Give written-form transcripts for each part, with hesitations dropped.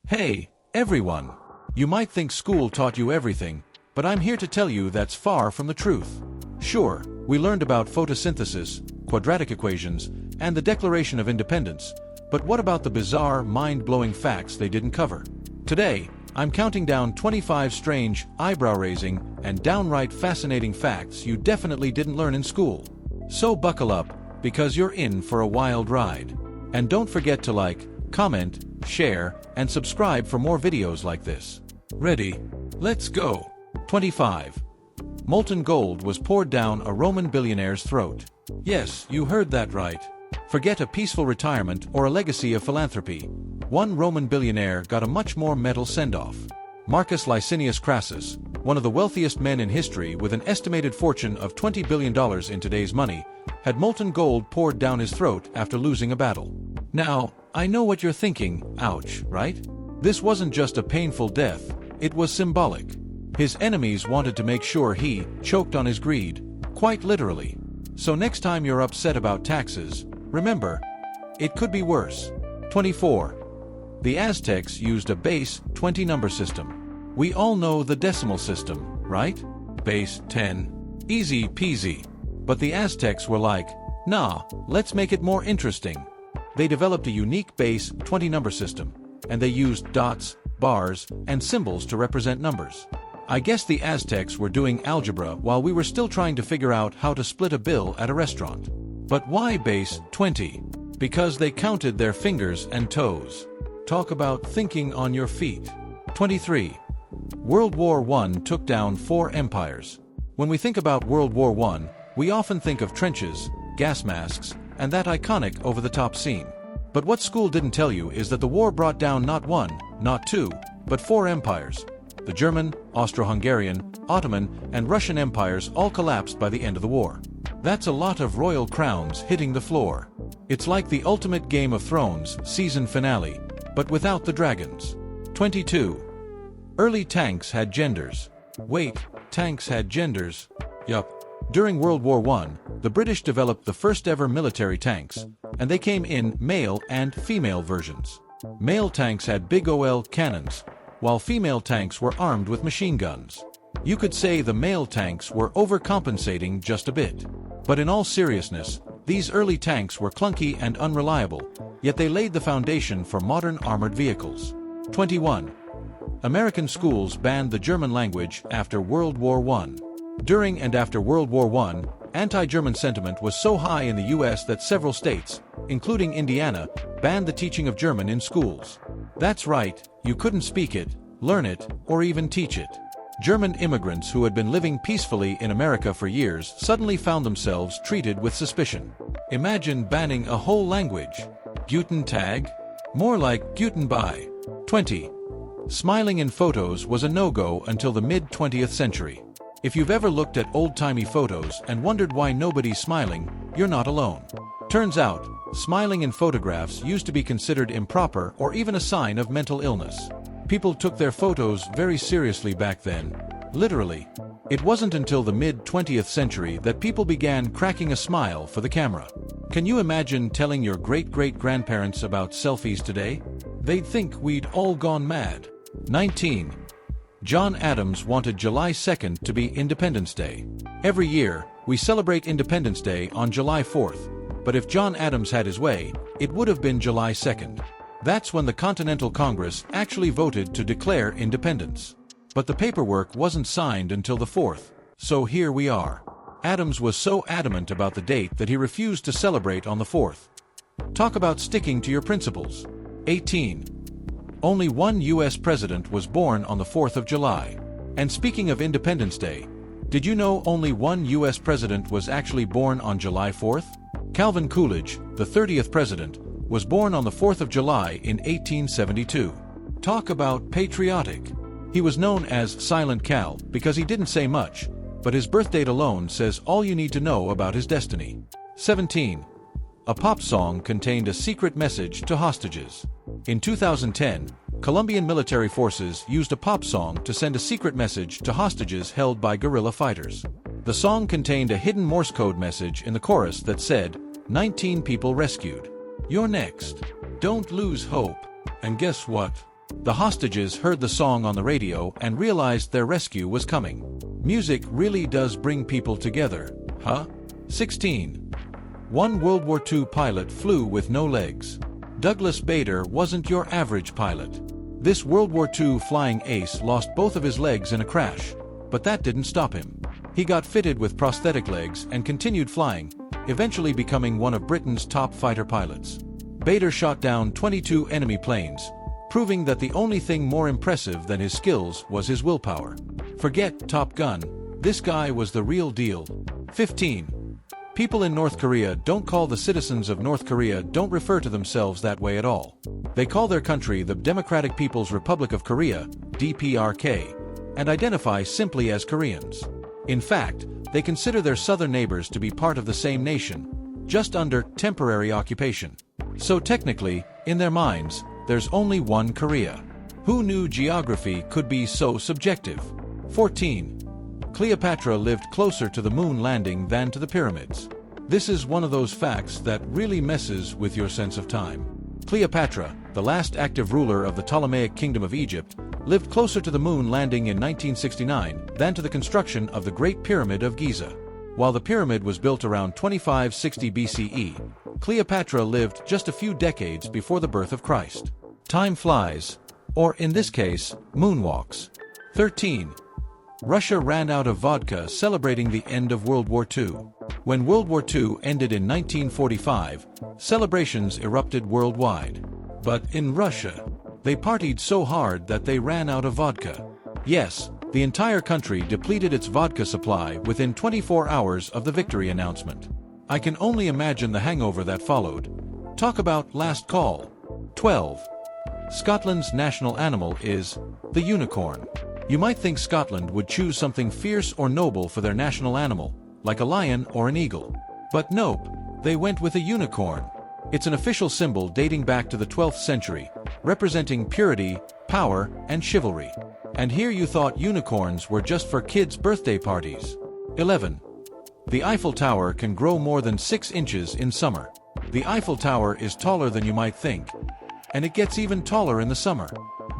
Hey, everyone! You might think school taught you everything, but I'm here to tell you that's far from the truth. Sure, we learned about photosynthesis, quadratic equations, and the Declaration of Independence, but what about the bizarre, mind-blowing facts they didn't cover? Today, I'm counting down 25 strange, eyebrow-raising, and downright fascinating facts you definitely didn't learn in school. So buckle up, because you're in for a wild ride. And don't forget to like, comment, share, and subscribe for more videos like this. Ready? Let's go! 25. Molten gold was poured down a Roman billionaire's throat. Yes, you heard that right. Forget a peaceful retirement or a legacy of philanthropy. One Roman billionaire got a much more metal send-off. Marcus Licinius Crassus, one of the wealthiest men in history with an estimated fortune of $20 billion in today's money, had molten gold poured down his throat after losing a battle. Now, I know what you're thinking, ouch, right? This wasn't just a painful death, it was symbolic. His enemies wanted to make sure he choked on his greed, quite literally. So next time you're upset about taxes, remember, it could be worse. 24. The Aztecs used a base 20 number system. We all know the decimal system, right? Base 10. Easy peasy. But the Aztecs were like, nah, let's make it more interesting. They developed a unique base 20 number system, and they used dots, bars, and symbols to represent numbers. I guess the Aztecs were doing algebra while we were still trying to figure out how to split a bill at a restaurant. But why base 20? Because they counted their fingers and toes. Talk about thinking on your feet. 23. World War I took down 4 empires. When we think about World War I, we often think of trenches, gas masks, and that iconic over-the-top scene. But what school didn't tell you is that the war brought down not 1, not 2, but 4 empires. The German, Austro-Hungarian, Ottoman, and Russian empires all collapsed by the end of the war. That's a lot of royal crowns hitting the floor. It's like the ultimate Game of Thrones season finale, but without the dragons. 22. Early tanks had genders. Wait, tanks had genders? Yup. During World War I, the British developed the first ever military tanks, and they came in male and female versions. Male tanks had big OL cannons, while female tanks were armed with machine guns. You could say the male tanks were overcompensating just a bit. But in all seriousness, these early tanks were clunky and unreliable, yet they laid the foundation for modern armored vehicles. 21. American schools banned the German language after World War I. During and after World War I, anti-German sentiment was so high in the US that several states, including Indiana, banned the teaching of German in schools. That's right, you couldn't speak it, learn it, or even teach it. German immigrants who had been living peacefully in America for years suddenly found themselves treated with suspicion. Imagine banning a whole language. Guten Tag? More like Guten Bye. 20. Smiling in photos was a no-go until the mid-20th century. If you've ever looked at old-timey photos and wondered why nobody's smiling, you're not alone. Turns out, smiling in photographs used to be considered improper or even a sign of mental illness. People took their photos very seriously back then. Literally. It wasn't until the mid-20th century that people began cracking a smile for the camera. Can you imagine telling your great-great-grandparents about selfies today? They'd think we'd all gone mad. 19. John Adams wanted July 2nd to be Independence Day. Every year, we celebrate Independence Day on July 4th, but if John Adams had his way, it would have been July 2nd. That's when the Continental Congress actually voted to declare independence. But the paperwork wasn't signed until the 4th, so here we are. Adams was so adamant about the date that he refused to celebrate on the 4th. Talk about sticking to your principles. 18. Only one U.S. president was born on the 4th of July. And speaking of Independence Day, did you know only one U.S. president was actually born on July 4th? Calvin Coolidge, the 30th president, was born on the 4th of July in 1872. Talk about patriotic. He was known as Silent Cal because he didn't say much, but his birth date alone says all you need to know about his destiny. 17. A pop song contained a secret message to hostages. In 2010, Colombian military forces used a pop song to send a secret message to hostages held by guerrilla fighters. The song contained a hidden Morse code message in the chorus that said, 19 people rescued. You're next. Don't lose hope. And guess what? The hostages heard the song on the radio and realized their rescue was coming. Music really does bring people together, huh? 16. One World War II pilot flew with no legs. Douglas Bader wasn't your average pilot. This World War II flying ace lost both of his legs in a crash, but that didn't stop him. He got fitted with prosthetic legs and continued flying, eventually becoming one of Britain's top fighter pilots. Bader shot down 22 enemy planes, proving that the only thing more impressive than his skills was his willpower. Forget Top Gun, this guy was the real deal. 15. People in North Korea don't call the citizens of North Korea don't refer to themselves that way at all. They call their country the Democratic People's Republic of Korea, DPRK, and identify simply as Koreans. In fact, they consider their southern neighbors to be part of the same nation, just under temporary occupation. So technically, in their minds, there's only one Korea. Who knew geography could be so subjective? 14. Cleopatra lived closer to the moon landing than to the pyramids. This is one of those facts that really messes with your sense of time. Cleopatra, the last active ruler of the Ptolemaic Kingdom of Egypt, lived closer to the moon landing in 1969 than to the construction of the Great Pyramid of Giza. While the pyramid was built around 2560 BCE, Cleopatra lived just a few decades before the birth of Christ. Time flies, or in this case, moonwalks. 13. Russia ran out of vodka celebrating the end of World War II. When World War II ended in 1945, celebrations erupted worldwide. But in Russia, they partied so hard that they ran out of vodka. Yes, the entire country depleted its vodka supply within 24 hours of the victory announcement. I can only imagine the hangover that followed. Talk about last call. 12. Scotland's national animal is the unicorn. You might think Scotland would choose something fierce or noble for their national animal, like a lion or an eagle. But nope, they went with a unicorn. It's an official symbol dating back to the 12th century, representing purity, power, and chivalry. And here you thought unicorns were just for kids' birthday parties. 11. The Eiffel Tower can grow more than 6 inches in summer. The Eiffel Tower is taller than you might think, and it gets even taller in the summer.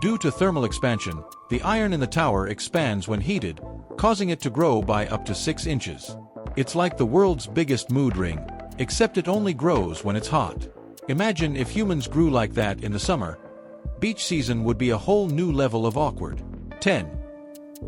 Due to thermal expansion, the iron in the tower expands when heated, causing it to grow by up to 6 inches. It's like the world's biggest mood ring, except it only grows when it's hot. Imagine if humans grew like that in the summer. Beach season would be a whole new level of awkward. 10.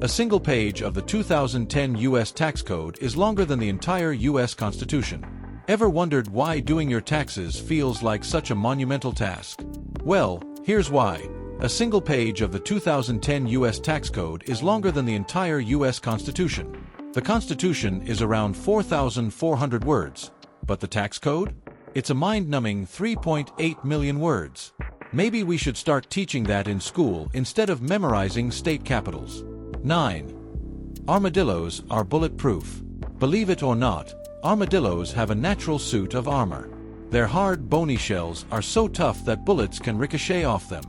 A single page of the 2010 U.S. tax code is longer than the entire U.S. Constitution. Ever wondered why doing your taxes feels like such a monumental task? Well, here's why. A single page of the 2010 U.S. tax code is longer than the entire U.S. Constitution. The Constitution is around 4,400 words, but the tax code? It's a mind-numbing 3.8 million words. Maybe we should start teaching that in school instead of memorizing state capitals. 9. Armadillos are bulletproof. Believe it or not, armadillos have a natural suit of armor. Their hard, bony shells are so tough that bullets can ricochet off them.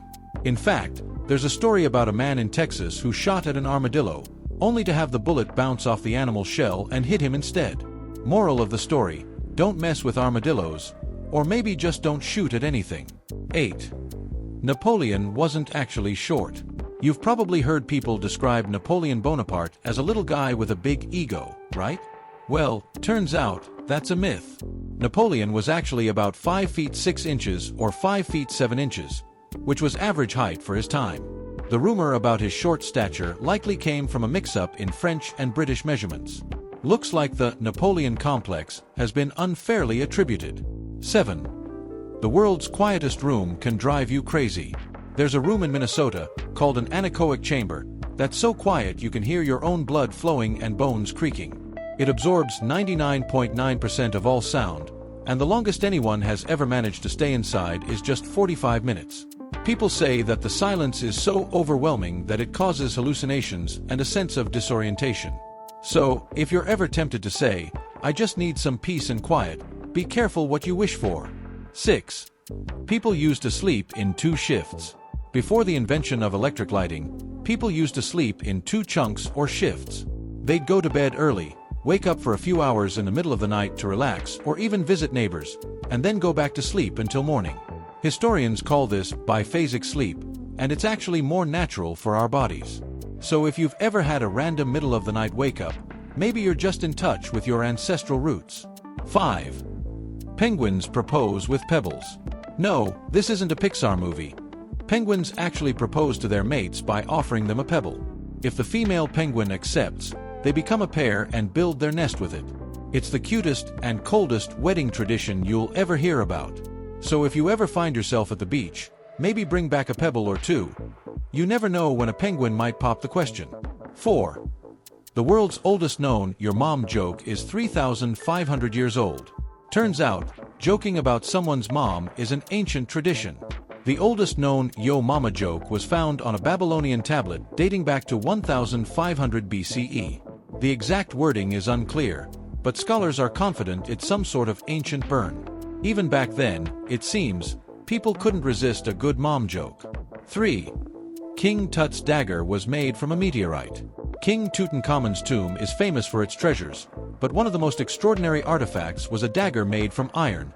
In fact, there's a story about a man in Texas who shot at an armadillo, only to have the bullet bounce off the animal's shell and hit him instead. Moral of the story, don't mess with armadillos, or maybe just don't shoot at anything. 8. Napoleon wasn't actually short. You've probably heard people describe Napoleon Bonaparte as a little guy with a big ego, right? Well, turns out, that's a myth. Napoleon was actually about 5 feet 6 inches or 5 feet 7 inches, which was average height for his time. The rumor about his short stature likely came from a mix-up in French and British measurements. Looks like the Napoleon complex has been unfairly attributed. 7. The world's quietest room can drive you crazy. There's a room in Minnesota, called an anechoic chamber, that's so quiet you can hear your own blood flowing and bones creaking. It absorbs 99.9% of all sound, and the longest anyone has ever managed to stay inside is just 45 minutes. People say that the silence is so overwhelming that it causes hallucinations and a sense of disorientation. So, if you're ever tempted to say, "I just need some peace and quiet," be careful what you wish for. 6. People used to sleep in 2 shifts. Before the invention of electric lighting, people used to sleep in 2 chunks or shifts. They'd go to bed early, wake up for a few hours in the middle of the night to relax or even visit neighbors, and then go back to sleep until morning. Historians call this biphasic sleep, and it's actually more natural for our bodies. So if you've ever had a random middle-of-the-night wake-up, maybe you're just in touch with your ancestral roots. 5. Penguins propose with pebbles. No, this isn't a Pixar movie. Penguins actually propose to their mates by offering them a pebble. If the female penguin accepts, they become a pair and build their nest with it. It's the cutest and coldest wedding tradition you'll ever hear about. So if you ever find yourself at the beach, maybe bring back a pebble or two. You never know when a penguin might pop the question. 4. The world's oldest known "your mom" joke is 3,500 years old. Turns out, joking about someone's mom is an ancient tradition. The oldest known "yo mama" joke was found on a Babylonian tablet dating back to 1500 BCE. The exact wording is unclear, but scholars are confident it's some sort of ancient burn. Even back then, it seems, people couldn't resist a good mom joke. 3. King Tut's dagger was made from a meteorite. King Tutankhamun's tomb is famous for its treasures, but one of the most extraordinary artifacts was a dagger made from iron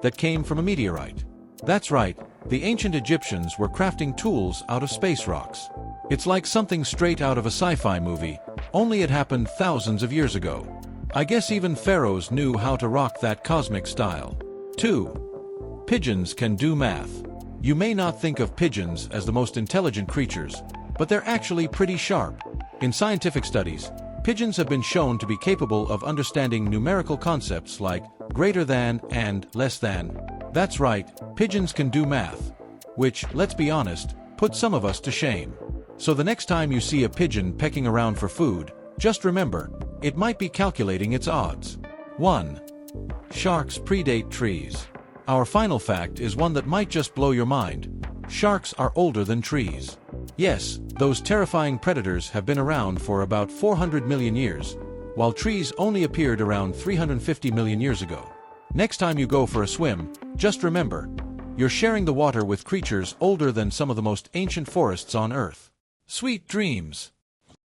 that came from a meteorite. That's right, the ancient Egyptians were crafting tools out of space rocks. It's like something straight out of a sci-fi movie, only it happened thousands of years ago. I guess even pharaohs knew how to rock that cosmic style. 2. Pigeons can do math. You may not think of pigeons as the most intelligent creatures, but they're actually pretty sharp. In scientific studies, pigeons have been shown to be capable of understanding numerical concepts like greater than and less than. That's right, pigeons can do math, which, let's be honest, puts some of us to shame. So the next time you see a pigeon pecking around for food, just remember, it might be calculating its odds. 1. Sharks predate trees. Our final fact is one that might just blow your mind. Sharks are older than trees. Yes, those terrifying predators have been around for about 400 million years, while trees only appeared around 350 million years ago. Next time you go for a swim, just remember, you're sharing the water with creatures older than some of the most ancient forests on Earth. Sweet dreams!